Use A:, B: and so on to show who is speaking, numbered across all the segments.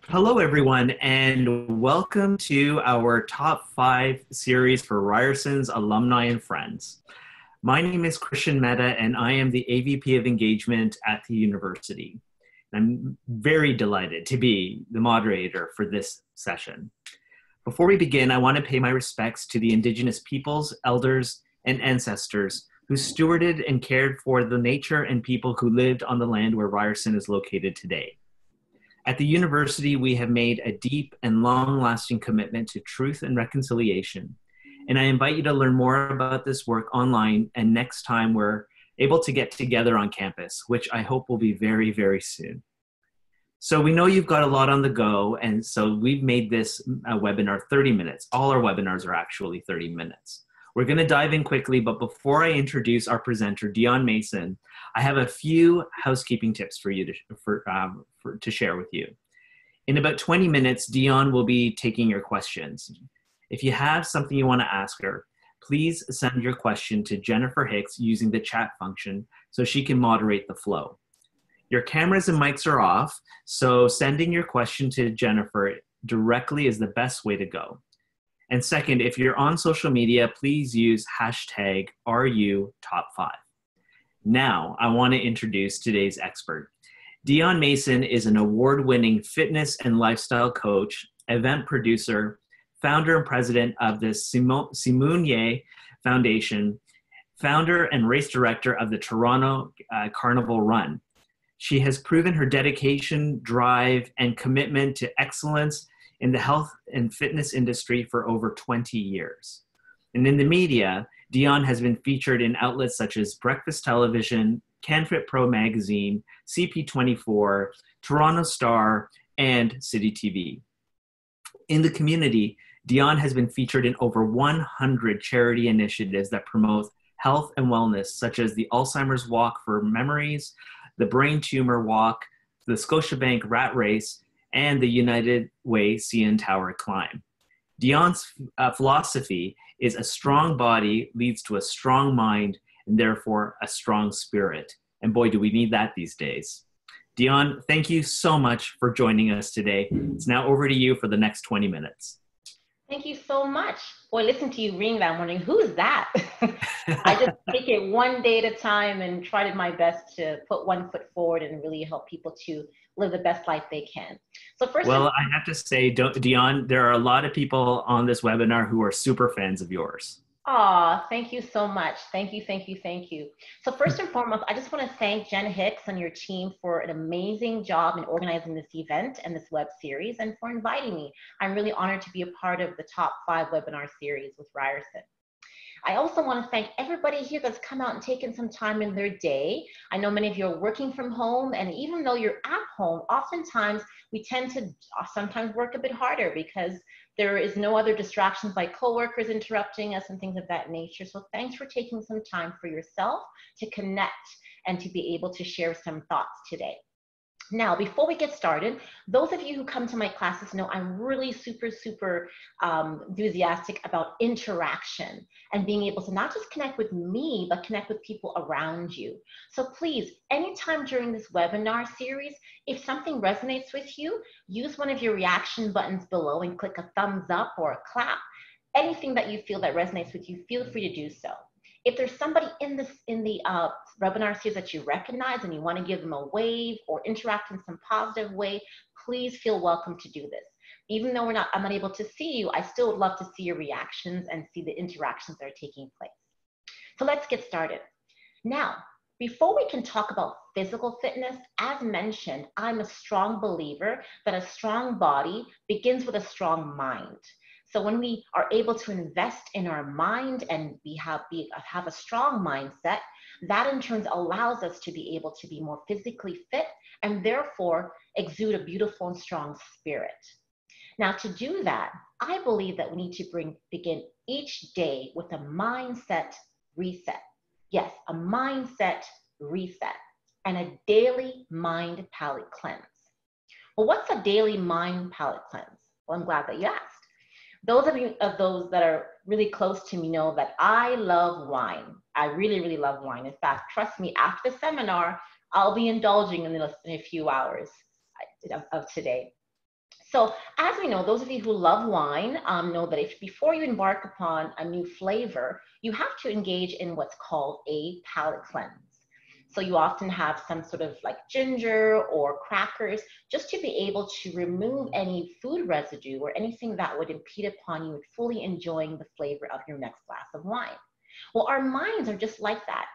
A: Hello, everyone, and welcome to our top five series for Ryerson's alumni and friends. My name is Christian Mehta, and I am the AVP of Engagement at the university. I'm very delighted to be the moderator for this session. Before we begin, I want to pay my respects to the Indigenous peoples, elders, and ancestors who stewarded and cared for the nature and people who lived on the land where Ryerson is located today. At the university, we have made a deep and long-lasting commitment to truth and reconciliation, and I invite you to learn more about this work online and next time we're able to get together on campus, which I hope will be very, very soon. So we know you've got a lot on the go, and so we've made this webinar 30 minutes. All our webinars are actually 30 minutes. We're going to dive in quickly, but before I introduce our presenter, Dion Mason, I have a few housekeeping tips for you to share with you. In about 20 minutes, Dion will be taking your questions. If you have something you want to ask her, please send your question to Jennifer Hicks using the chat function so she can moderate the flow. Your cameras and mics are off, so sending your question to Jennifer directly is the best way to go. And second, if you're on social media, please use hashtag #RUTop5. Now, I want to introduce today's expert. Dion Mason is an award-winning fitness and lifestyle coach, event producer, founder and president of the Simone Ye Foundation, founder and race director of the Toronto Carnival Run. She has proven her dedication, drive, and commitment to excellence in the health and fitness industry for over 20 years. And in the media, Dion has been featured in outlets such as Breakfast Television, CanFit Pro Magazine, CP24, Toronto Star, and City TV. In the community, Dion has been featured in over 100 charity initiatives that promote health and wellness, such as the Alzheimer's Walk for Memories, the Brain Tumor Walk, the Scotiabank Rat Race, and the United Way CN Tower Climb. Dion's philosophy is a strong body leads to a strong mind and therefore a strong spirit. And boy, do we need that these days. Dion, thank you so much for joining us today. It's now over to you for the next 20 minutes.
B: Thank you so much. Boy, listen to you ring that. I'm wondering, who's that? I just take it one day at a time and tried my best to put one foot forward and really help people to live the best life they can. So first,
A: well, I have to say, Dion, there are a lot of people on this webinar who are super fans of yours.
B: Aw, thank you so much. Thank you, thank you, thank you. So first and foremost, I just want to thank Jen Hicks and your team for an amazing job in organizing this event and this web series and for inviting me. I'm really honored to be a part of the top 5 webinar series with Ryerson. I also want to thank everybody here that's come out and taken some time in their day. I know many of you are working from home, and even though you're at home, oftentimes we tend to sometimes work a bit harder because there is no other distractions like coworkers interrupting us and things of that nature. So thanks for taking some time for yourself to connect and to be able to share some thoughts today. Now, before we get started, those of you who come to my classes know I'm really super enthusiastic about interaction and being able to not just connect with me, but connect with people around you. So please, anytime during this webinar series, if something resonates with you, use one of your reaction buttons below and click a thumbs up or a clap. Anything that you feel that resonates with you, feel free to do so. If there's somebody in the webinar series that you recognize and you want to give them a wave or interact in some positive way, please feel welcome to do this. Even though I'm not able to see you, I still would love to see your reactions and see the interactions that are taking place. So let's get started. Now, before we can talk about physical fitness, as mentioned, I'm a strong believer that a strong body begins with a strong mind. So when we are able to invest in our mind and we have a strong mindset, that in turn allows us to be able to be more physically fit and therefore exude a beautiful and strong spirit. Now to do that, I believe that we need to begin each day with a mindset reset. Yes, a mindset reset and a daily mind palate cleanse. Well, what's a daily mind palate cleanse? Well, I'm glad that you asked. Those of those that are really close to me know that I love wine. I really love wine. In fact, trust me, after the seminar, I'll be indulging in a few hours of today. So as we know, those of you who love wine know that if before you embark upon a new flavor, you have to engage in what's called a palate cleanse. So you often have some sort of like ginger or crackers just to be able to remove any food residue or anything that would impede upon you fully enjoying the flavor of your next glass of wine. Well, our minds are just like that.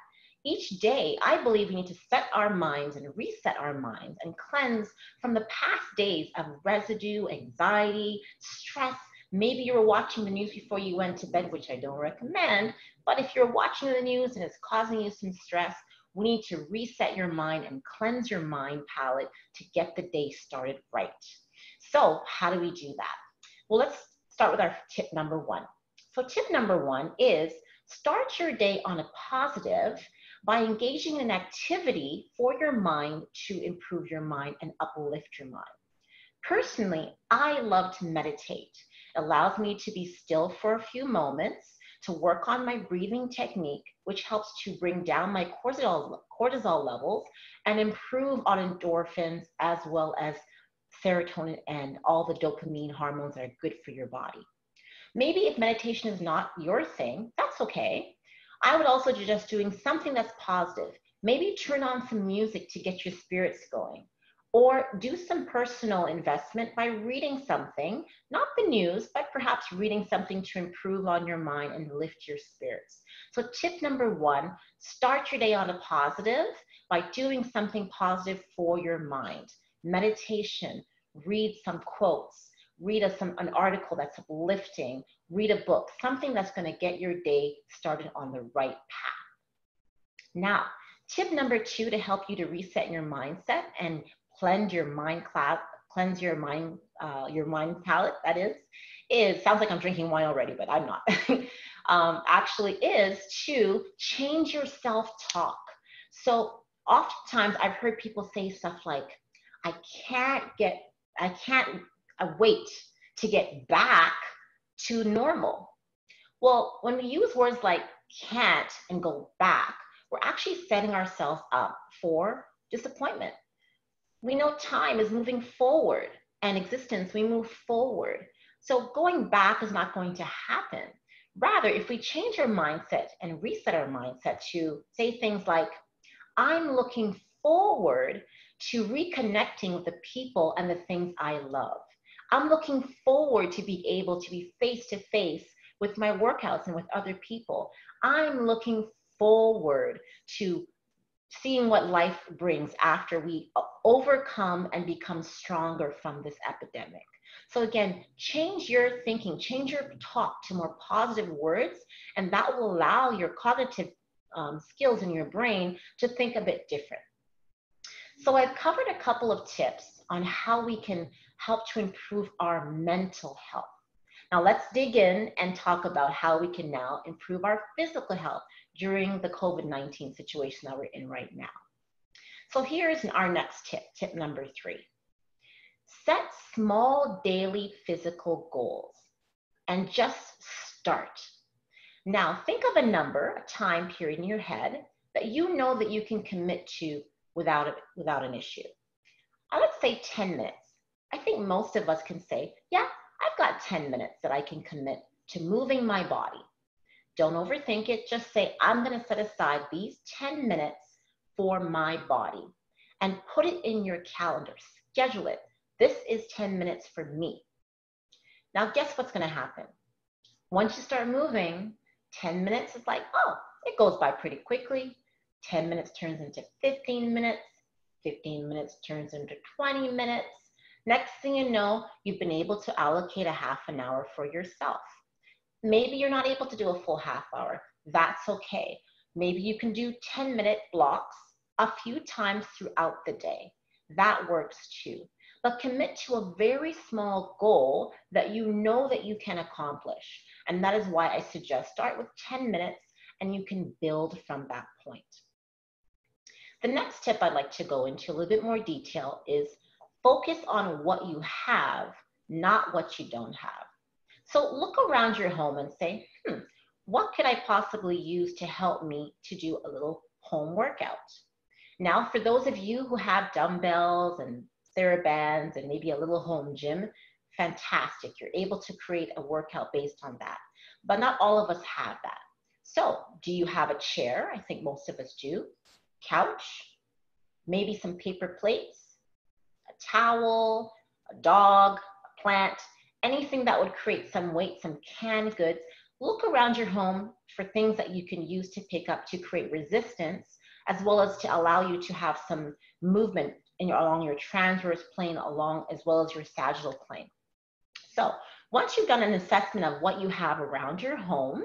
B: Each day, I believe we need to set our minds and reset our minds and cleanse from the past days of residue, anxiety, stress. Maybe you were watching the news before you went to bed, which I don't recommend, but if you're watching the news and it's causing you some stress, we need to reset your mind and cleanse your mind palette to get the day started right. So how do we do that? Well, let's start with our tip number one. So tip number one is start your day on a positive by engaging in activity for your mind to improve your mind and uplift your mind. Personally, I love to meditate. It allows me to be still for a few moments, to work on my breathing technique, which helps to bring down my cortisol levels and improve on endorphins as well as serotonin and all the dopamine hormones that are good for your body. Maybe if meditation is not your thing, that's okay. I would also suggest doing something that's positive. Maybe turn on some music to get your spirits going. Or do some personal investment by reading something, not the news, but perhaps reading something to improve on your mind and lift your spirits. So tip number one, start your day on a positive by doing something positive for your mind. Meditation, read some quotes, read an article that's uplifting, read a book, something that's going to get your day started on the right path. Now, tip number two to help you to reset your mindset and cleanse your mind palette, that is sounds like I'm drinking wine already, but I'm not. Actually is to change your self-talk. So oftentimes I've heard people say stuff like, I can't wait to get back to normal. Well, when we use words like can't and go back, we're actually setting ourselves up for disappointment. We know time is moving forward and existence, we move forward. So going back is not going to happen. Rather, if we change our mindset and reset our mindset to say things like, I'm looking forward to reconnecting with the people and the things I love. I'm looking forward to be able to be face to face with my workouts and with other people. I'm looking forward to seeing what life brings after we overcome and become stronger from this epidemic. So again, change your thinking, change your talk to more positive words, and that will allow your cognitive skills in your brain to think a bit different. So I've covered a couple of tips on how we can help to improve our mental health. Now let's dig in and talk about how we can now improve our physical health during the COVID-19 situation that we're in right now. So here's our next tip, tip number three. Set small daily physical goals and just start. Now think of a number, a time period in your head that you know that you can commit to without an issue. Let's say 10 minutes. I think most of us can say, yeah, I've got 10 minutes that I can commit to moving my body. Don't overthink it. Just say, I'm going to set aside these 10 minutes for my body and put it in your calendar. Schedule it. This is 10 minutes for me. Now, guess what's going to happen? Once you start moving, 10 minutes is like, oh, it goes by pretty quickly. 10 minutes turns into 15 minutes. 15 minutes turns into 20 minutes. Next thing you know, you've been able to allocate a half an hour for yourself. Maybe you're not able to do a full half hour. That's okay. Maybe you can do 10-minute blocks a few times throughout the day. That works too. But commit to a very small goal that you know that you can accomplish. And that is why I suggest start with 10 minutes and you can build from that point. The next tip I'd like to go into a little bit more detail is focus on what you have, not what you don't have. So look around your home and say, what could I possibly use to help me to do a little home workout? Now, for those of you who have dumbbells and TheraBands and maybe a little home gym, fantastic. You're able to create a workout based on that. But not all of us have that. So do you have a chair? I think most of us do. Couch, maybe some paper plates, a towel, a dog, a plant, anything that would create some weight, some canned goods. Look around your home for things that you can use to pick up to create resistance, as well as to allow you to have some movement along your transverse plane, as well as your sagittal plane. So once you've done an assessment of what you have around your home,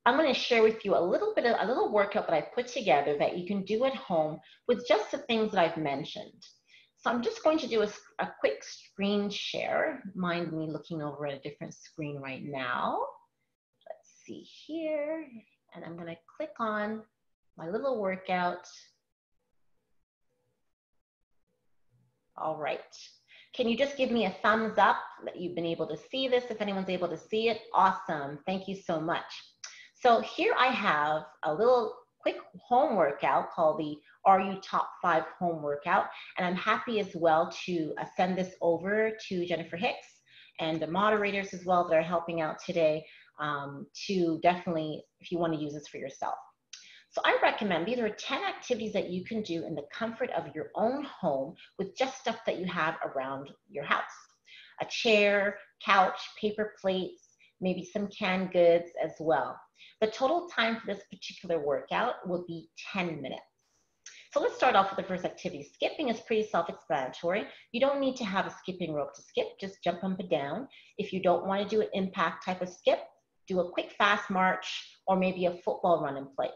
B: I'm going to share with you a little workout that I put together that you can do at home with just the things that I've mentioned. So I'm just going to do a quick screen share. Mind me looking over at a different screen right now. Let's see here. And I'm going to click on my little workout. All right. Can you just give me a thumbs up that you've been able to see this? If anyone's able to see it, awesome. Thank you so much. So here I have a little quick home workout called the Are You Top 5 Home Workout. And I'm happy as well to send this over to Jennifer Hicks and the moderators as well that are helping out today to definitely, if you want to use this for yourself. So I recommend these are 10 activities that you can do in the comfort of your own home with just stuff that you have around your house. A chair, couch, paper plates, maybe some canned goods as well. The total time for this particular workout will be 10 minutes. So let's start off with the first activity. Skipping is pretty self-explanatory. You don't need to have a skipping rope to skip, just jump up and down. If you don't want to do an impact type of skip, do a quick fast march or maybe a football run in place.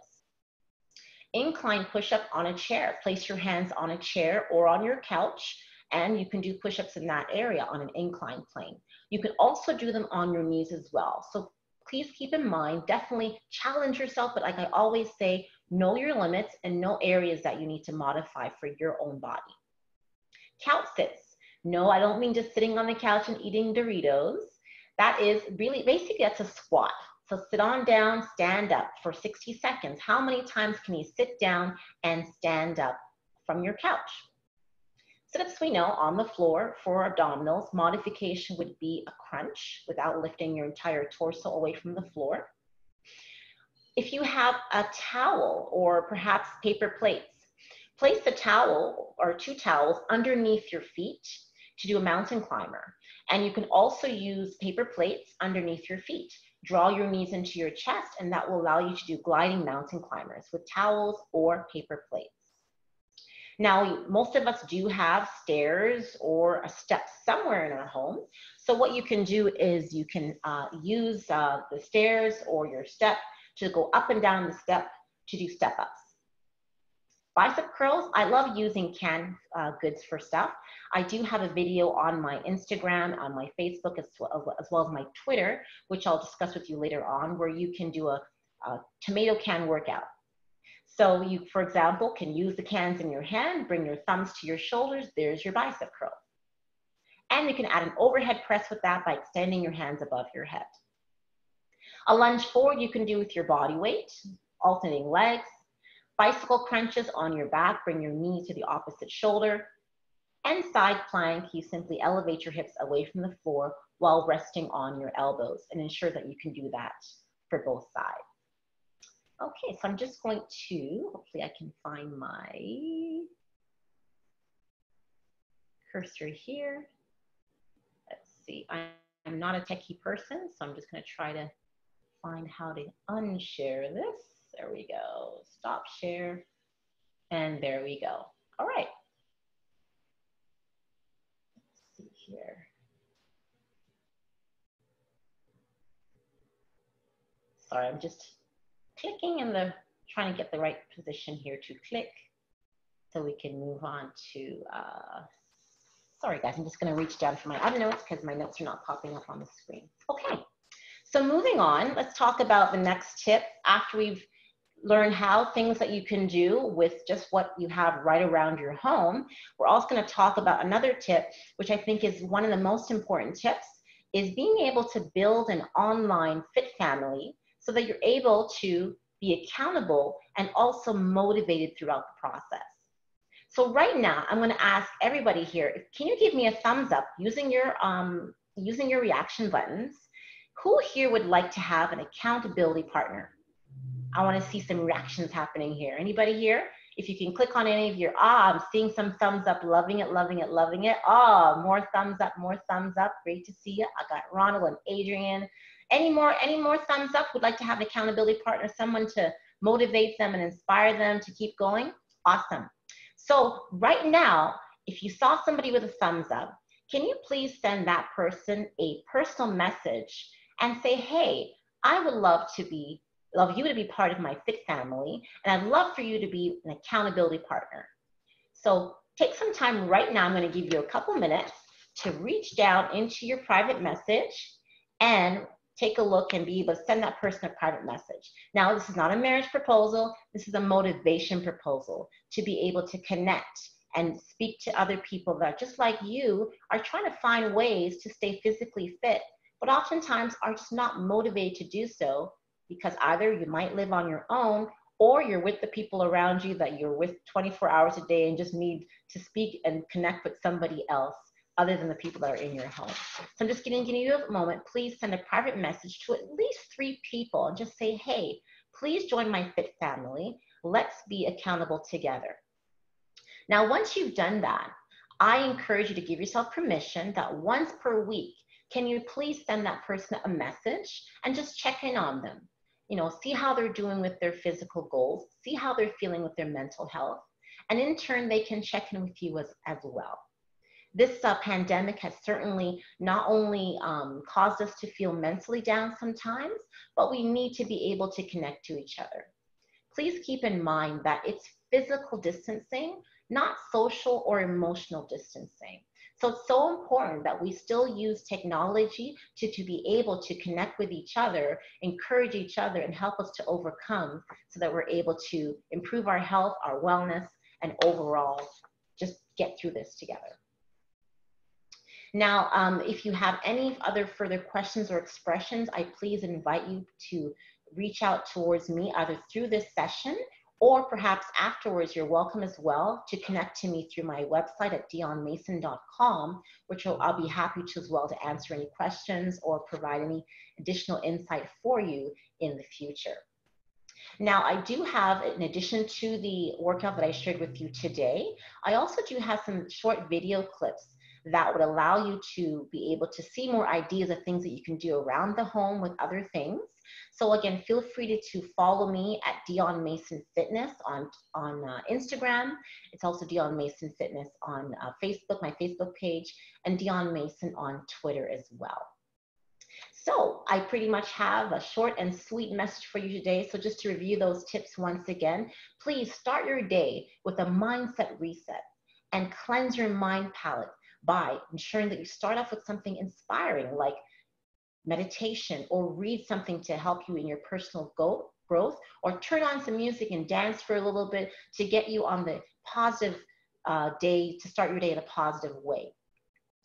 B: Incline push-up on a chair. Place your hands on a chair or on your couch, and you can do push-ups in that area on an inclined plane. You can also do them on your knees as well. So please keep in mind, definitely challenge yourself, but like I always say, know your limits and know areas that you need to modify for your own body. Couch sits. No, I don't mean just sitting on the couch and eating Doritos. That is really, basically that's a squat. So sit on down, stand up for 60 seconds. How many times can you sit down and stand up from your couch? Sit-ups we know on the floor for abdominals. Modification would be a crunch without lifting your entire torso away from the floor. If you have a towel or perhaps paper plates, place the towel or 2 towels underneath your feet to do a mountain climber. And you can also use paper plates underneath your feet. Draw your knees into your chest, and that will allow you to do gliding mountain climbers with towels or paper plates. Now, most of us do have stairs or a step somewhere in our home. So what you can do is you can use the stairs or your step to go up and down the step to do step-ups. Bicep curls, I love using canned goods for stuff. I do have a video on my Instagram, on my Facebook, as well as my Twitter, which I'll discuss with you later on, where you can do a tomato can workout. So you, for example, can use the cans in your hand, bring your thumbs to your shoulders, there's your bicep curl. And you can add an overhead press with that by extending your hands above your head. A lunge forward you can do with your body weight, alternating legs. Bicycle crunches on your back, bring your knees to the opposite shoulder. And side plank, you simply elevate your hips away from the floor while resting on your elbows, and ensure that you can do that for both sides. Okay, so I'm just going to, hopefully I can find my cursor here. Let's see, I'm not a techie person, so I'm just gonna try to find how to unshare this. There we go, stop share, and there we go. All right. Let's see here. Sorry, I'm just clicking and trying to get the right position here to click so we can move on to, sorry guys, I'm just gonna reach down for my other notes because my notes are not popping up on the screen. Okay, so moving on, let's talk about the next tip after we've learned how things that you can do with just what you have right around your home. We're also gonna talk about another tip, which I think is one of the most important tips, is being able to build an online fit family so that you're able to be accountable and also motivated throughout the process. So right now, I'm gonna ask everybody here, can you give me a thumbs up using your using your reaction buttons, who here would like to have an accountability partner? I want to see some reactions happening here. Anybody here? If you can click on any of your, I'm seeing some thumbs up, loving it, loving it, loving it. More thumbs up, more thumbs up. Great to see you. I got Ronald and Adrian. Any more thumbs up? Would like to have an accountability partner, someone to motivate them and inspire them to keep going? Awesome. So right now, if you saw somebody with a thumbs up, can you please send that person a personal message and say, hey, I would love you to be part of my Fit family, and I'd love for you to be an accountability partner. So take some time right now. I'm going to give you a couple minutes to reach down into your private message and take a look and be able to send that person a private message. Now, this is not a marriage proposal. This is a motivation proposal to be able to connect and speak to other people that, just like you, are trying to find ways to stay physically fit, but oftentimes are just not motivated to do so, because either you might live on your own or you're with the people around you that you're with 24 hours a day and just need to speak and connect with somebody else other than the people that are in your home. So I'm just giving you a moment. Please send a private message to at least 3 people and just say, hey, please join my Fit family. Let's be accountable together. Now, once you've done that, I encourage you to give yourself permission that once per week, can you please send that person a message and just check in on them? See how they're doing with their physical goals, see how they're feeling with their mental health, and in turn, they can check in with you as well. This pandemic has certainly not only caused us to feel mentally down sometimes, but we need to be able to connect to each other. Please keep in mind that it's physical distancing, not social or emotional distancing. So it's so important that we still use technology to be able to connect with each other, encourage each other, and help us to overcome so that we're able to improve our health, our wellness, and overall just get through this together. Now, if you have any other further questions or expressions, I please invite you to reach out towards me either through this session or perhaps afterwards. You're welcome as well to connect to me through my website at dionmason.com, which I'll be happy to as well to answer any questions or provide any additional insight for you in the future. Now, I do have, in addition to the workout that I shared with you today, I also do have some short video clips that would allow you to be able to see more ideas of things that you can do around the home with other things. So again, feel free to follow me at Dion Mason Fitness on Instagram. It's also Dion Mason Fitness on Facebook, my Facebook page, and Dion Mason on Twitter as well. So I pretty much have a short and sweet message for you today. So just to review those tips once again, please start your day with a mindset reset and cleanse your mind palette by ensuring that you start off with something inspiring like meditation, or read something to help you in your personal growth, or turn on some music and dance for a little bit to get you on the positive day, to start your day in a positive way.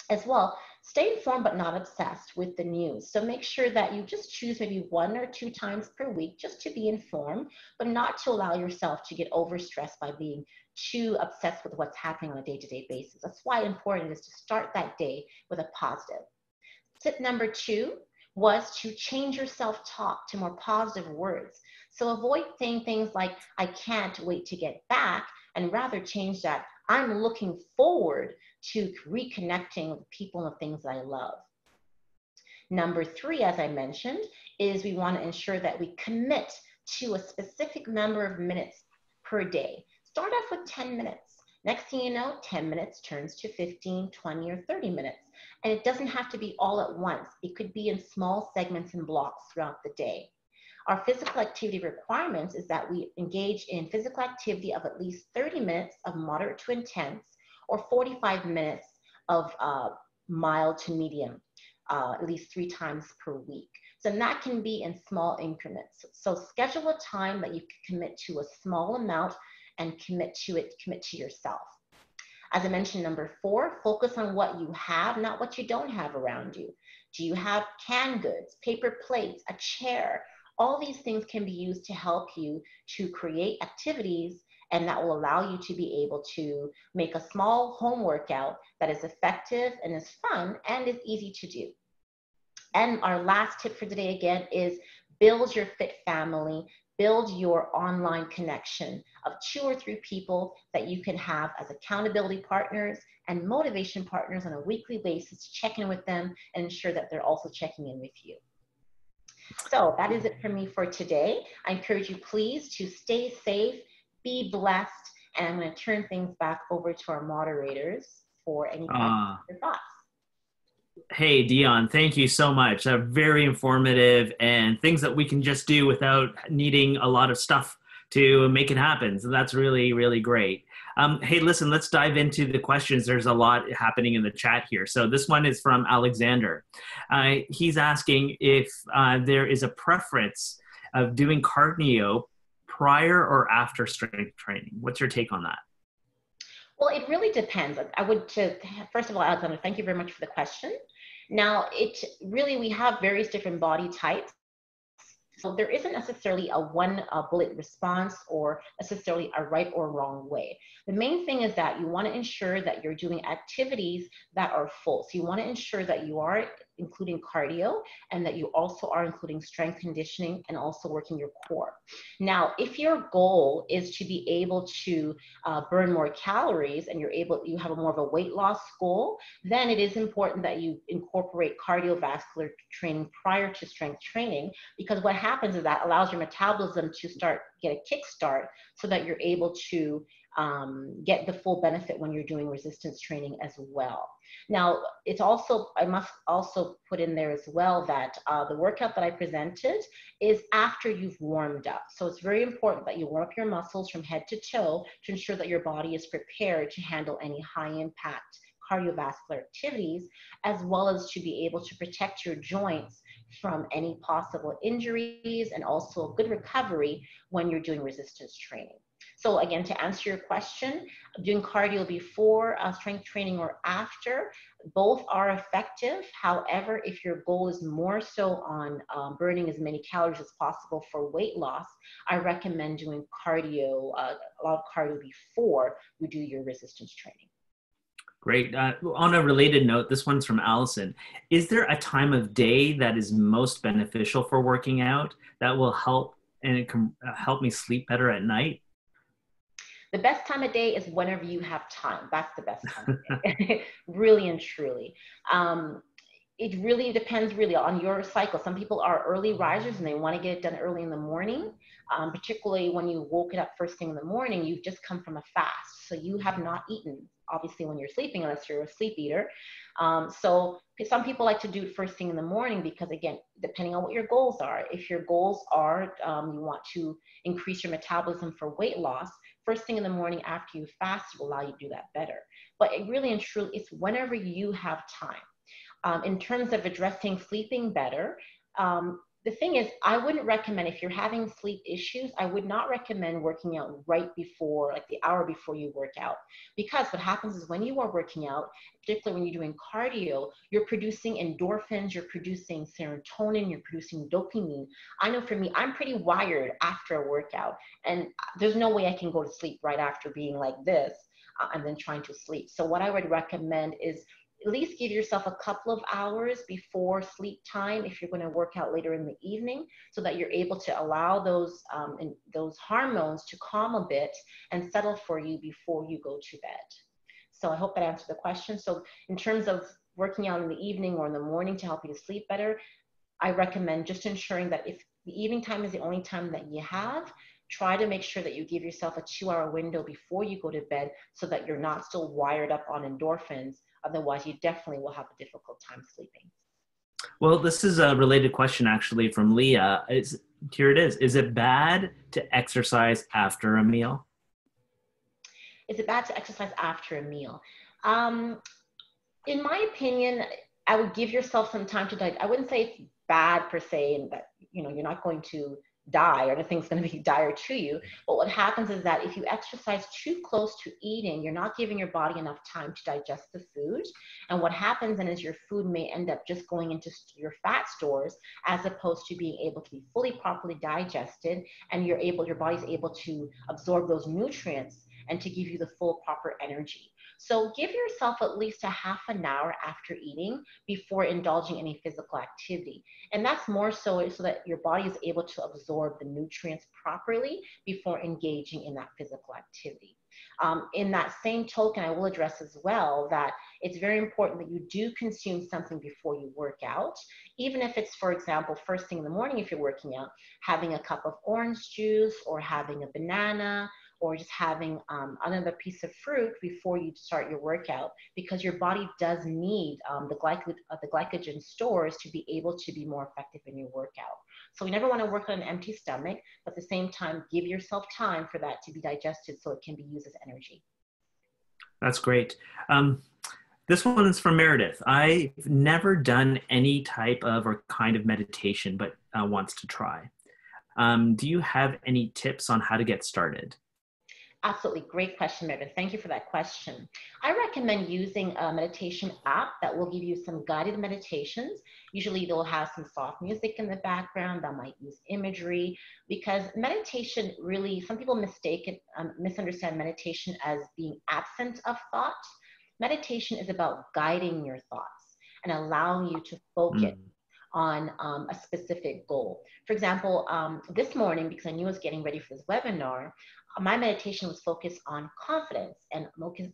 B: As well, stay informed but not obsessed with the news. So make sure that you just choose maybe 1 or 2 times per week just to be informed, but not to allow yourself to get overstressed by being too obsessed with what's happening on a day-to-day basis. That's why important is to start that day with a positive. Tip number 2 was to change your self-talk to more positive words. So avoid saying things like, I can't wait to get back, and rather change that, I'm looking forward to reconnecting with people and things that I love. Number 3, as I mentioned, is we want to ensure that we commit to a specific number of minutes per day. Start off with 10 minutes. Next thing you know, 10 minutes turns to 15, 20, or 30 minutes. And it doesn't have to be all at once. It could be in small segments and blocks throughout the day. Our physical activity requirements is that we engage in physical activity of at least 30 minutes of moderate to intense, or 45 minutes of mild to medium, at least 3 times per week. So that can be in small increments. So schedule a time that you can commit to a small amount and commit to yourself. As I mentioned, number 4, focus on what you have, not what you don't have around you. Do you have canned goods, paper plates, a chair? All these things can be used to help you to create activities, and that will allow you to be able to make a small home workout that is effective and is fun and is easy to do. And our last tip for today again is build your fit family, build your online connection of 2 or 3 people that you can have as accountability partners and motivation partners on a weekly basis. Check in with them and ensure that they're also checking in with you. So that is it for me for today. I encourage you please to stay safe, be blessed, and I'm going to turn things back over to our moderators for any questions or thoughts.
A: Hey, Dion, thank you so much. Very informative and things that we can just do without needing a lot of stuff to make it happen. So that's really, really great. Hey, listen, let's dive into the questions. There's a lot happening in the chat here. So this one is from Alexander. He's asking if there is a preference of doing cardio prior or after strength training. What's your take on that?
B: Well, it really depends. First of all, Alexander, thank you very much for the question. Now, we have various different body types. So there isn't necessarily a one bullet response or necessarily a right or wrong way. The main thing is that you want to ensure that you're doing activities that are full. So you want to ensure that you are including cardio and that you also are including strength conditioning and also working your core. Now, if your goal is to be able to burn more calories and you have more of a weight loss goal, then it is important that you incorporate cardiovascular training prior to strength training, because what happens is that allows your metabolism to get a kickstart so that you're able to get the full benefit when you're doing resistance training as well. Now, I must also put in there as well that the workout that I presented is after you've warmed up. So it's very important that you warm up your muscles from head to toe to ensure that your body is prepared to handle any high impact cardiovascular activities, as well as to be able to protect your joints from any possible injuries and also a good recovery when you're doing resistance training. So again, to answer your question, doing cardio before strength training or after, both are effective. However, if your goal is more so on burning as many calories as possible for weight loss, I recommend doing cardio, a lot of cardio before you do your resistance training.
A: Great. On a related note, this one's from Allison. Is there a time of day that is most beneficial for working out that will help and it can help me sleep better at night?
B: The best time of day is whenever you have time. That's the best time of day, really and truly. It really depends on your cycle. Some people are early risers and they want to get it done early in the morning, particularly when you woke it up first thing in the morning, you've just come from a fast. So you have not eaten, obviously, when you're sleeping, unless you're a sleep eater. So some people like to do it first thing in the morning because, again, depending on what your goals are, if your goals are you want to increase your metabolism for weight loss, first thing in the morning after you fast will allow you to do that better. But it really and truly, it's whenever you have time. In terms of addressing sleeping better, the thing is, I wouldn't recommend, if you're having sleep issues, I would not recommend working out right before, like the hour before you work out. Because what happens is when you are working out, particularly when you're doing cardio, you're producing endorphins, you're producing serotonin, you're producing dopamine. I know for me, I'm pretty wired after a workout, and there's no way I can go to sleep right after being like this and then trying to sleep. So what I would recommend is at least give yourself a couple of hours before sleep time if you're going to work out later in the evening, so that you're able to allow those hormones to calm a bit and settle for you before you go to bed. So I hope that answered the question. So in terms of working out in the evening or in the morning to help you to sleep better, I recommend just ensuring that if the evening time is the only time that you have, try to make sure that you give yourself a 2-hour window before you go to bed so that you're not still wired up on endorphins. Otherwise, you definitely will have a difficult time sleeping.
A: Well, this is a related question actually from Leah. Here it is. Is it bad to exercise after a meal?
B: Is it bad to exercise after a meal? In my opinion, I would give yourself some time to digest. I wouldn't say it's bad per se, and that you're not going to die or nothing's going to be dire to you. But what happens is that if you exercise too close to eating, you're not giving your body enough time to digest the food. And what happens then is your food may end up just going into your fat stores as opposed to being able to be fully properly digested, and your body's able to absorb those nutrients and to give you the full proper energy. So give yourself at least a half an hour after eating before indulging any physical activity. And that's more so that your body is able to absorb the nutrients properly before engaging in that physical activity. In that same token, I will address as well that it's very important that you do consume something before you work out, even if it's, for example, first thing in the morning, if you're working out, having a cup of orange juice or having a banana or just having another piece of fruit before you start your workout, because your body does need the glycogen stores to be able to be more effective in your workout. So we never want to work on an empty stomach, but at the same time, give yourself time for that to be digested so it can be used as energy.
A: That's great. This one is from Meredith. I've never done any type of or kind of meditation, but wants to try. Do you have any tips on how to get started?
B: Absolutely. Great question, Meredith. Thank you for that question. I recommend using a meditation app that will give you some guided meditations. Usually they'll have some soft music in the background that might use imagery, because meditation really, some people misunderstand meditation as being absent of thought. Meditation is about guiding your thoughts and allowing you to focus on a specific goal. For example, this morning, because I knew I was getting ready for this webinar, my meditation was focused on confidence and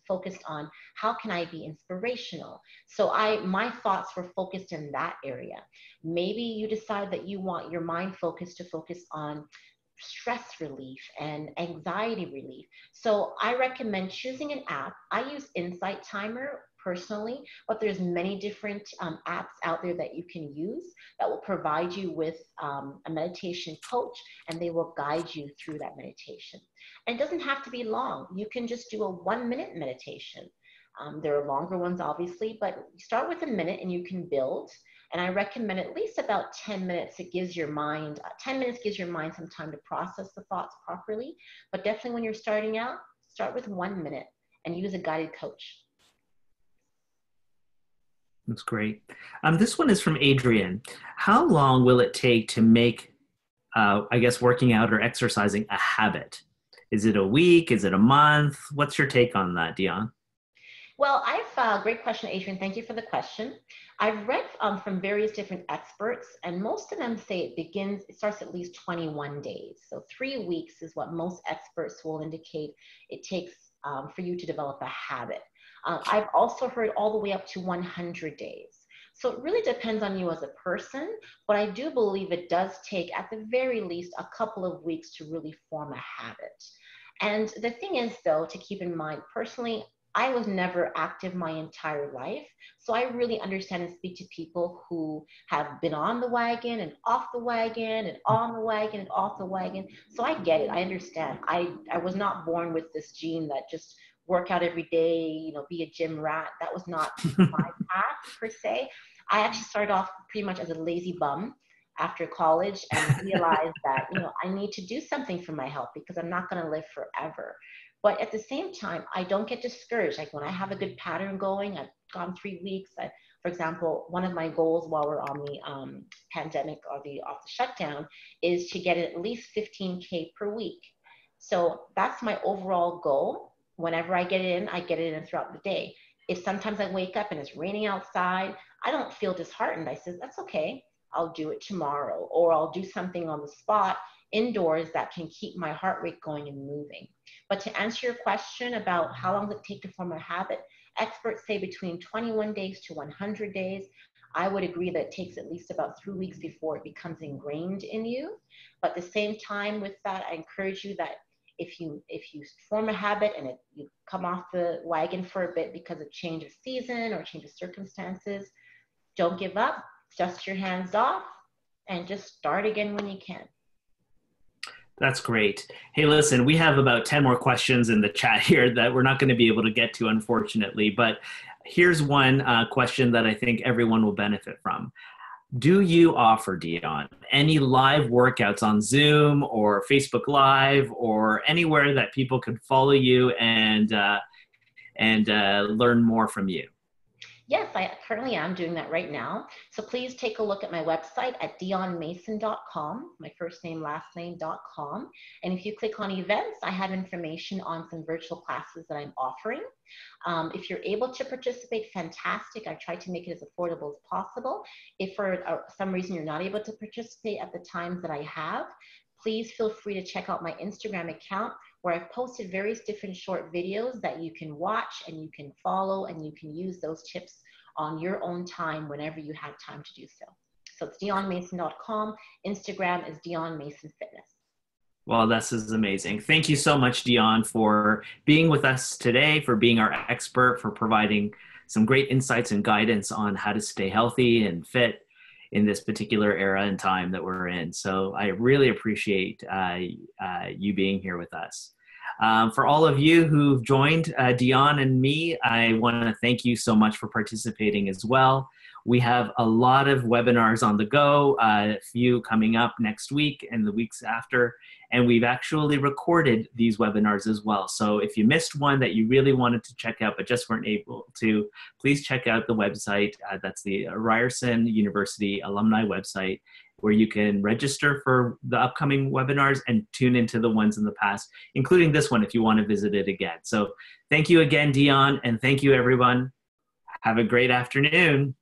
B: focused on how can I be inspirational. So my thoughts were focused in that area. Maybe you decide that you want your mind focus to focus on stress relief and anxiety relief. So I recommend choosing an app. I use Insight Timer personally, but there's many different apps out there that you can use that will provide you with a meditation coach, and they will guide you through that meditation. And it doesn't have to be long. You can just do a 1-minute meditation. There are longer ones, obviously, but start with a minute and you can build. And I recommend at least about 10 minutes. 10 minutes gives your mind some time to process the thoughts properly. But definitely when you're starting out, start with 1 minute and use a guided coach.
A: That's great. This one is from Adrian. How long will it take to make, working out or exercising a habit? Is it a week? Is it a month? What's your take on that, Dion?
B: Well, great question, Adrian. Thank you for the question. I've read from various different experts, and most of them say it starts at least 21 days. So 3 weeks is what most experts will indicate it takes for you to develop a habit. I've also heard all the way up to 100 days. So it really depends on you as a person, but I do believe it does take at the very least a couple of weeks to really form a habit. And the thing is, though, to keep in mind, personally, I was never active my entire life. So I really understand and speak to people who have been on the wagon and off the wagon and on the wagon and off the wagon. So I get it. I understand. I was not born with this gene that just work out every day, be a gym rat. That was not my path per se. I actually started off pretty much as a lazy bum after college and realized that, I need to do something for my health because I'm not going to live forever. But at the same time, I don't get discouraged. Like when I have a good pattern going, I've gone 3 weeks. For example, one of my goals while we're on the pandemic or the shutdown is to get at least 15K per week. So that's my overall goal. Whenever I get it in throughout the day. If sometimes I wake up and it's raining outside, I don't feel disheartened. I said, that's okay. I'll do it tomorrow, or I'll do something on the spot indoors that can keep my heart rate going and moving. But to answer your question about how long does it take to form a habit, experts say between 21 days to 100 days. I would agree that it takes at least about 3 weeks before it becomes ingrained in you. But at the same time with that, I encourage you that if you form a habit and you come off the wagon for a bit because of change of season or change of circumstances, don't give up, dust your hands off, and just start again when you can.
A: That's great. Hey, listen, we have about 10 more questions in the chat here that we're not going to be able to get to, unfortunately, but here's one question that I think everyone will benefit from. Do you offer, Dion, any live workouts on Zoom or Facebook Live or anywhere that people could follow you and learn more from you?
B: Yes, I currently am doing that right now. So please take a look at my website at dionmason.com, my first name, last name.com. And if you click on events, I have information on some virtual classes that I'm offering. If you're able to participate, fantastic. I try to make it as affordable as possible. If for some reason you're not able to participate at the times that I have, please feel free to check out my Instagram account where I've posted various different short videos that you can watch and you can follow, and you can use those tips on your own time whenever you have time to do so. So it's dionmason.com. Instagram is Dion Mason Fitness.
A: Well, this is amazing. Thank you so much, Dion, for being with us today, for being our expert, for providing some great insights and guidance on how to stay healthy and fit in this particular era and time that we're in. So I really appreciate you being here with us. For all of you who've joined Dion and me, I want to thank you so much for participating as well. We have a lot of webinars on the go, a few coming up next week and the weeks after, and we've actually recorded these webinars as well. So if you missed one that you really wanted to check out but just weren't able to, please check out the website. That's the Ryerson University alumni website, where you can register for the upcoming webinars and tune into the ones in the past, including this one if you want to visit it again. So thank you again, Dion, and thank you, everyone. Have a great afternoon.